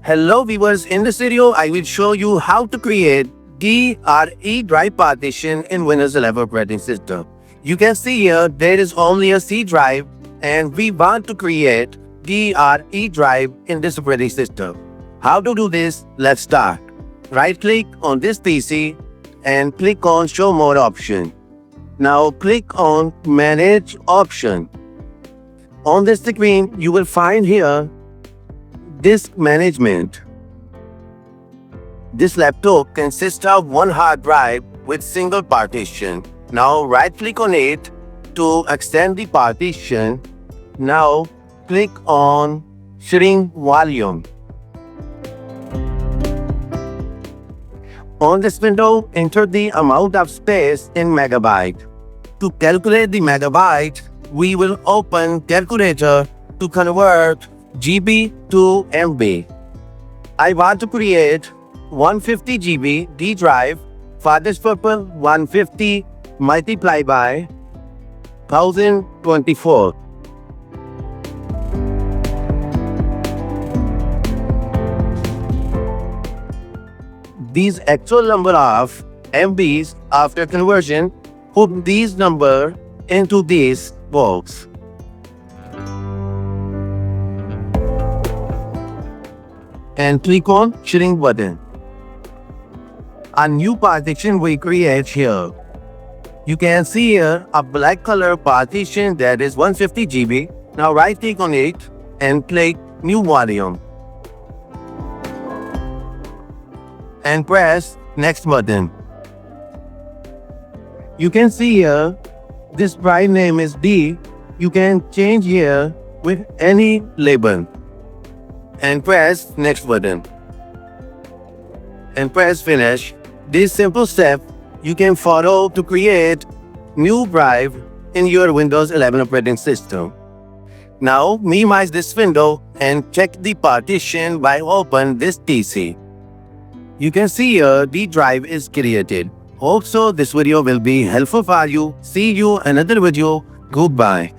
Hello viewers, in this video I will show you how to create E Drive Partition in Windows 11 operating system. You can see here there is only a C drive and we want to create E Drive in this operating system. How to do this? Let's start. Right click on this PC and click on Show More option. Now click on Manage option. On the screen you will find here Disk Management. This laptop consists of one hard drive with single partition. Now right click on it to extend the partition. Now click on Shrink Volume. On this window, enter the amount of space in megabyte. To calculate the megabyte, we will open calculator to convert GB to MB. I want to create 150 GB D drive. For this purpose, 150 multiplied by 1024. These actual number of MBs after conversion, put these number into this box. And click on Shrink button. A new partition we create here. You can see here a black color partition that is 150 GB. Now right click on it and click New Volume. And press Next button. You can see here this drive name is D. You can change here with any label. And press Next button. And press Finish. This simple step you can follow to create new drive in your Windows 11 operating system. Now minimize this window and check the partition by open this PC. You can see here the drive is created. Hope so this video will be helpful for you. See you another video. Goodbye.